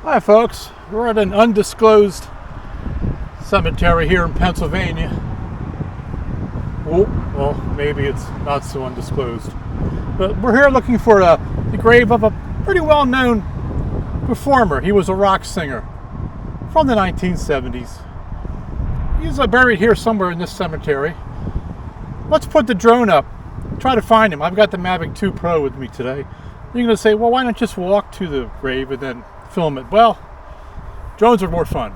Hi folks, we're at an undisclosed cemetery here in Pennsylvania. Oh, well, maybe it's not so undisclosed. But we're here looking for the grave of a pretty well-known performer. He was a rock singer from the 1970s. He's buried here somewhere in this cemetery. Let's put the drone up, try to find him. I've got the Mavic 2 Pro with me today. You're going to say, well, why not just walk to the grave and then film it? Well, drones are more fun.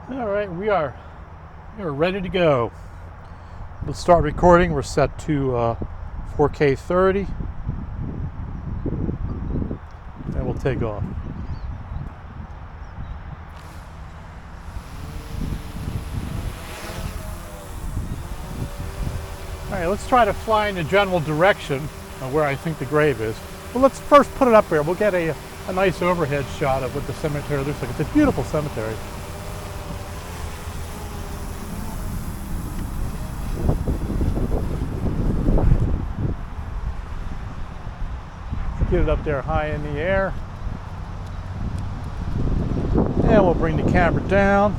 All right, we are ready to go. Let's start recording. We're set to 4K 30, and we'll take off. All right, let's try to fly in the general direction of where I think the grave is. Well, let's first put it up here. We'll get a nice overhead shot of what the cemetery looks like. It's a beautiful cemetery. Let's get it up there high in the air. And we'll bring the camera down.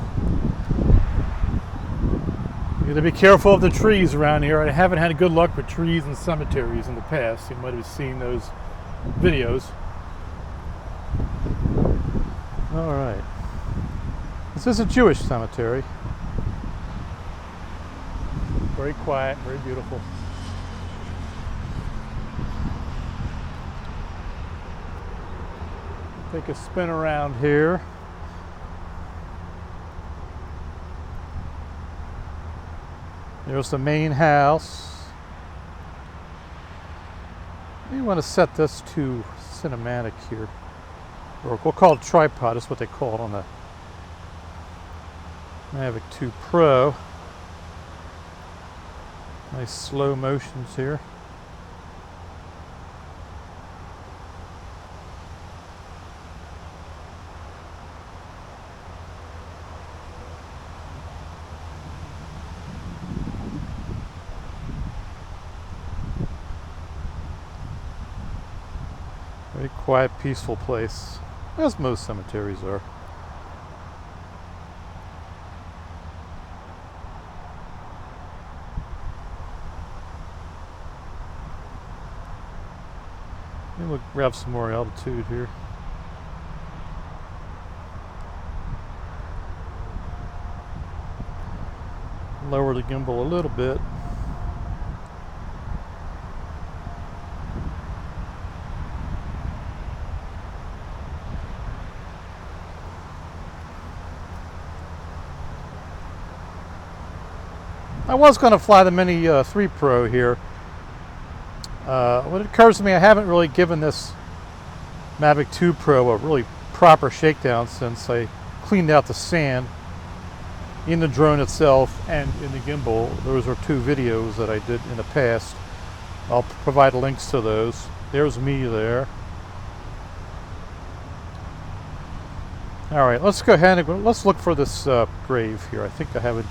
You got to be careful of the trees around here. I haven't had good luck with trees and cemeteries in the past. You might have seen those videos. All right. This is a Jewish cemetery. Very quiet, very beautiful. Take a spin around here. There's the main house. You want to set this to cinematic here. Or we'll call it tripod, that's what they call it on the Mavic 2 Pro. Nice slow motions here. Very quiet, peaceful place, as most cemeteries are. Maybe we'll grab some more altitude here. Lower the gimbal a little bit. I was going to fly the Mini 3 Pro here. What occurs to me, I haven't really given this Mavic 2 Pro a really proper shakedown since I cleaned out the sand in the drone itself and in the gimbal. Those are two videos that I did in the past. I'll provide links to those. There's me there. All right, let's go ahead and let's look for this grave here. I think I have an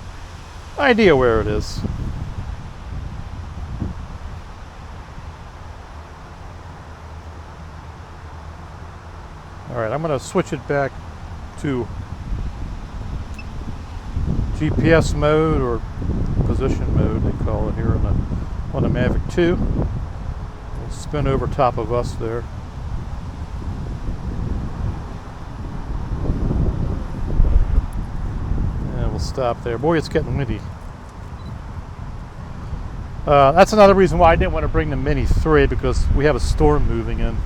idea where it is. All right, I'm going to switch it back to GPS mode, or position mode they call it here on the Mavic 2. We'll spin over top of us there. We'll stop there. Boy, it's getting windy. That's another reason why I didn't want to bring the Mini 3, because we have a storm moving in.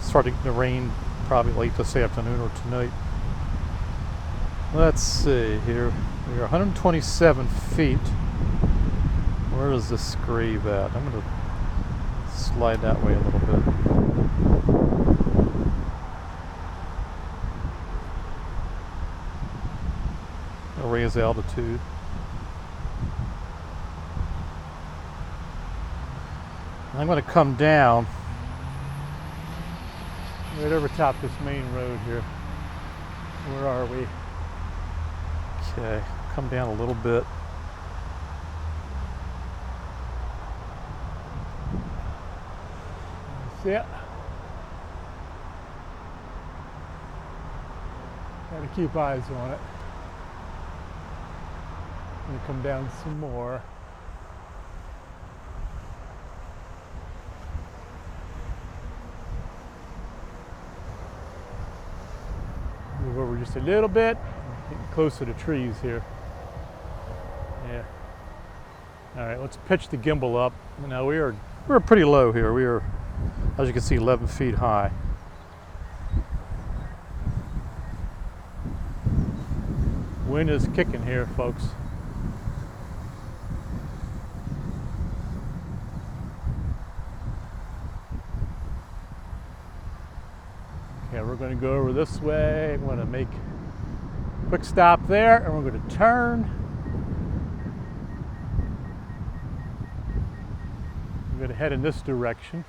Starting to rain probably late this afternoon or tonight. Let's see here. We are 127 feet. Where is this grave at? I'm going to slide that way a little bit. Raise altitude. I'm going to come down right over top this main road here. Where are we? Okay, come down a little bit. See it? Gotta keep eyes on it. Gonna come down some more. Move over just a little bit. Getting close to the trees here. Yeah. All right, let's pitch the gimbal up. Now we're pretty low here. We are, as you can see, 11 feet high. Wind is kicking here, folks. Okay, we're going to go over this way. I'm going to make a quick stop there, and we're going to turn. We're going to head in this direction.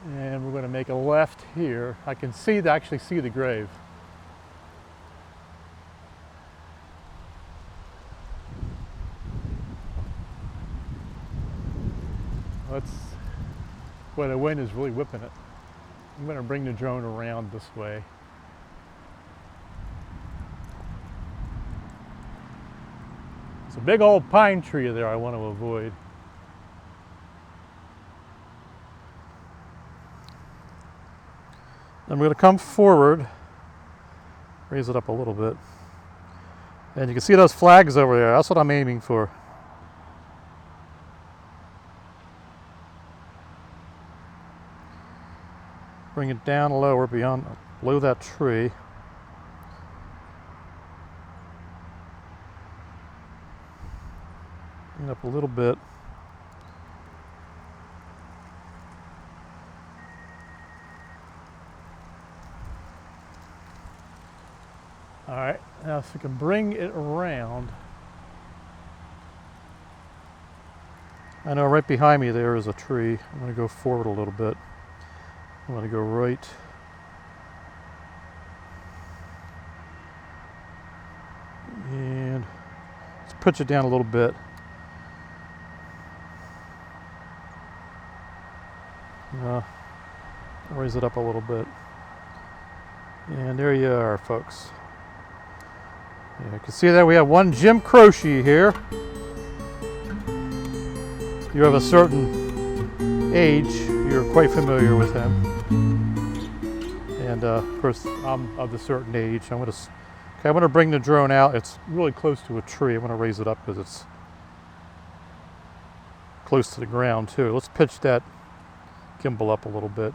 And we're going to make a left here. I can actually see the grave. Well, the wind is really whipping it. I'm going to bring the drone around this way. It's a big old pine tree there I want to avoid. I'm going to come forward, raise it up a little bit. And you can see those flags over there. That's what I'm aiming for. Bring it down lower below that tree. Bring it up a little bit. All right, now if we can bring it around. I know right behind me there is a tree. I'm going to go forward a little bit. I'm going to go right. And let's pitch it down a little bit. Raise it up a little bit. And there you are, folks. Yeah, you can see that we have one Jim Croce here. You have a certain age, you're quite familiar with him. And of course, I'm of a certain age. I'm going to bring the drone out. It's really close to a tree. I'm going to raise it up because it's close to the ground too. Let's pitch that gimbal up a little bit.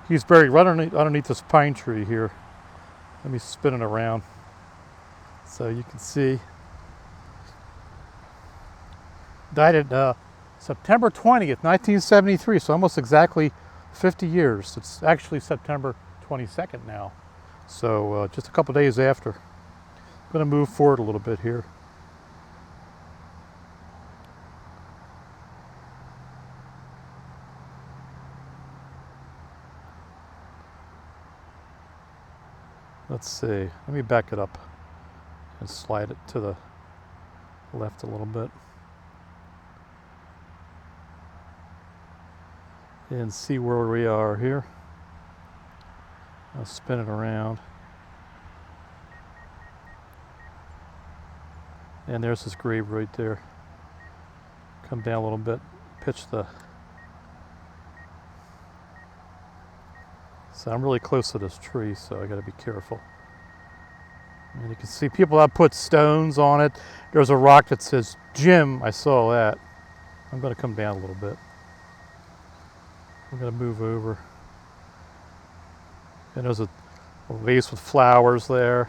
He's buried right underneath this pine tree here. Let me spin it around so you can see. Died at September 20th, 1973, so almost exactly 50 years. It's actually September 22nd now, so just a couple days after. I'm going to move forward a little bit here. Let's see, let me back it up and slide it to the left a little bit. And see where we are here. I'll spin it around. And there's this grave right there. Come down a little bit, pitch the... So I'm really close to this tree, so I gotta be careful. And you can see people have put stones on it. There's a rock that says Jim, I saw that. I'm gonna come down a little bit. I'm going to move over. And there's a vase with flowers there.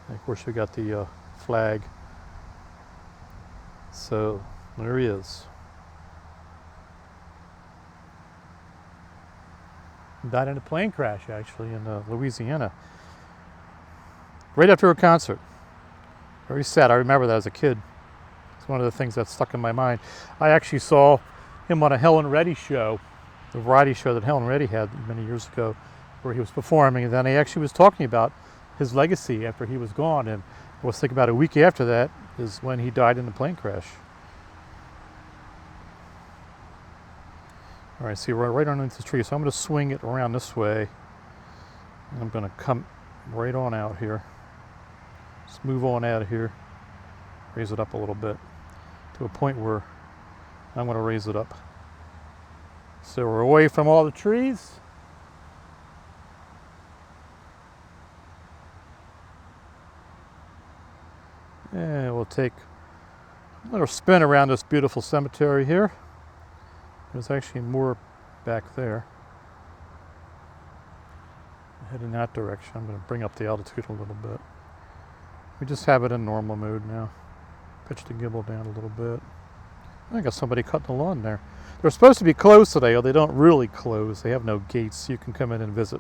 And of course, we got the flag. So there he is. He died in a plane crash, actually, in Louisiana. Right after a concert. Very sad. I remember that as a kid. It's one of the things that stuck in my mind. I actually saw him on a Helen Reddy show. The variety show that Helen Reddy had many years ago, where he was performing, and then he actually was talking about his legacy after he was gone. And I was thinking about a week after that is when he died in the plane crash. All right, see, we're right underneath the tree, so I'm going to swing it around this way I'm going to come right on out here. Just move on out of here. Raise it up a little bit to a point where I'm going to raise it up. So we're away from all the trees. And we'll take a little spin around this beautiful cemetery here. There's actually more back there. Head in that direction. I'm going to bring up the altitude a little bit. We just have it in normal mode now. Pitch the gimbal down a little bit. I got somebody cutting the lawn there. They're supposed to be closed today, or they don't really close. They have no gates. You can come in and visit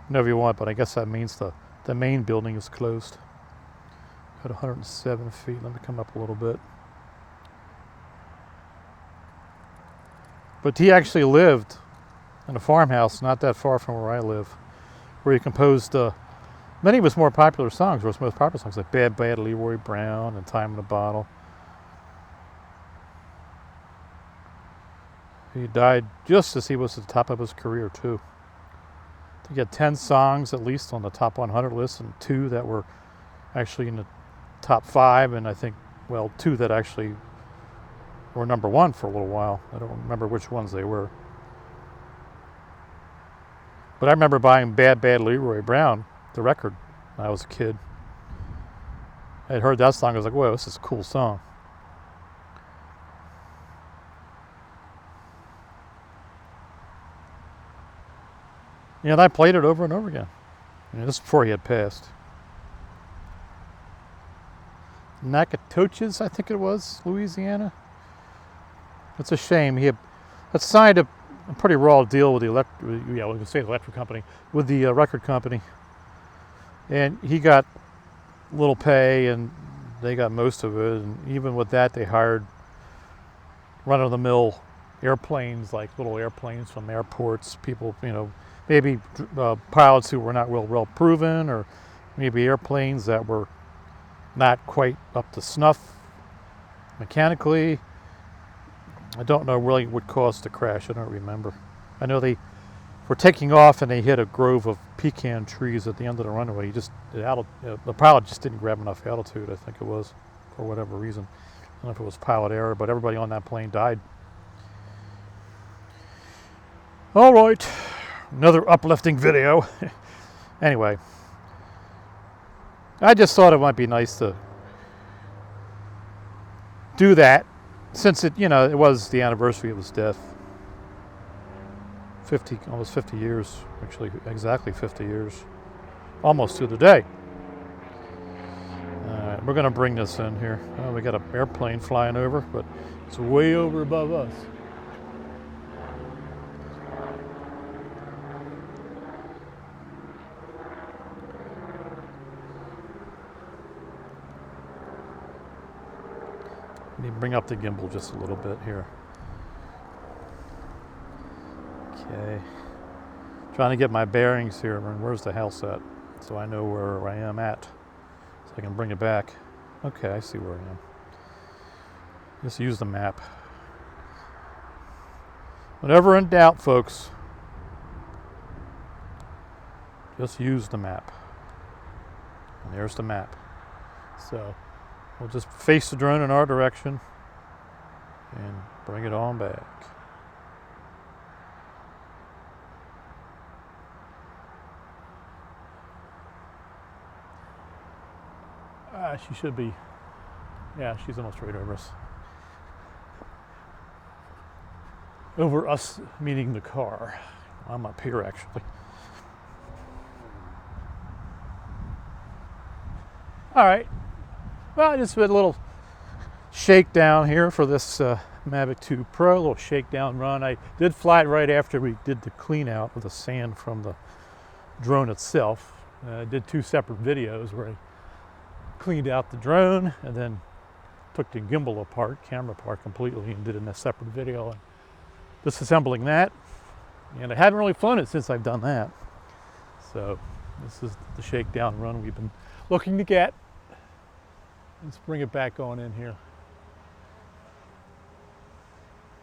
whenever you want, but I guess that means the main building is closed. At 107 feet. Let me come up a little bit. But he actually lived in a farmhouse not that far from where I live, where he composed many of his more popular songs, or his most popular songs, like Bad Bad Leroy Brown and Time in a Bottle. He died just as he was at the top of his career, too. I think he had 10 songs at least on the top 100 list, and 2 that were actually in the top 5, and I think, well, 2 that actually were number 1 for a little while. I don't remember which ones they were. But I remember buying Bad Bad Leroy Brown, the record, when I was a kid. I had heard that song, I was like, whoa, this is a cool song. Yeah, and I played it over and over again. This is before he had passed. Nacogdoches, I think it was, Louisiana. It's a shame. He had signed a pretty raw deal with the electric company, with the record company, and he got little pay, and they got most of it. And even with that, they hired run-of-the-mill airplanes, like little airplanes from airports. People, maybe pilots who were not well proven, or maybe airplanes that were not quite up to snuff mechanically. I don't know really what caused the crash. I don't remember. I know they were taking off and they hit a grove of pecan trees at the end of the runway. The pilot just didn't grab enough altitude, I think it was, for whatever reason. I don't know if it was pilot error, but everybody on that plane died. All right, another uplifting video. Anyway, I just thought it might be nice to do that, since it was the anniversary of his death. Almost 50 years, actually exactly 50 years, almost to the day. We're going to bring this in here. We got an airplane flying over, but it's way over above us. Let me bring up the gimbal just a little bit here. Okay. Trying to get my bearings here. Where's the house at? So I know where I am at. So I can bring it back. Okay, I see where I am. Just use the map. Whenever in doubt, folks, just use the map. And there's the map. So we'll just face the drone in our direction and bring it on back. She should be, yeah, she's almost right over us. Over us, meaning the car. I'm up here, actually. All right. Well, just a little shakedown here for this Mavic 2 Pro, a little shakedown run. I did fly it right after we did the clean out of the sand from the drone itself. I did 2 separate videos where I cleaned out the drone and then took the gimbal apart, camera apart completely, and did it in a separate video and disassembling that. And I haven't really flown it since I've done that. So this is the shakedown run we've been looking to get. Let's bring it back on in here.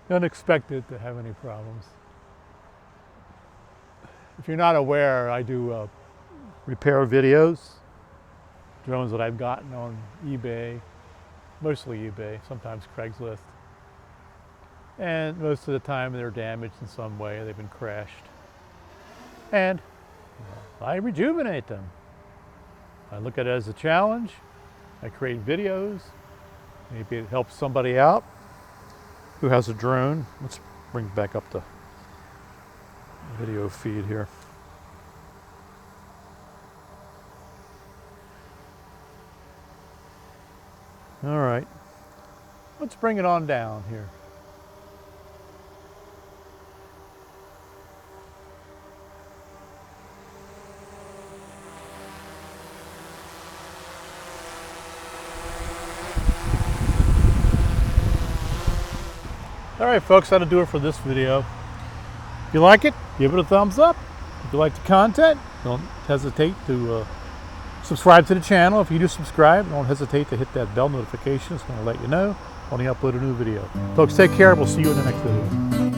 Don't expect it to have any problems. If you're not aware, I do repair videos, drones that I've gotten on eBay, mostly eBay, sometimes Craigslist. And most of the time they're damaged in some way, they've been crashed. And I rejuvenate them. I look at it as a challenge. I create videos. Maybe it helps somebody out who has a drone. Let's bring back up the video feed here. All right, let's bring it on down here. All right, folks, that'll do it for this video. If you like it, give it a thumbs up. If you like the content, don't hesitate to subscribe to the channel. If you do subscribe, don't hesitate to hit that bell notification. It's going to let you know when I upload a new video. Folks, take care. We'll see you in the next video.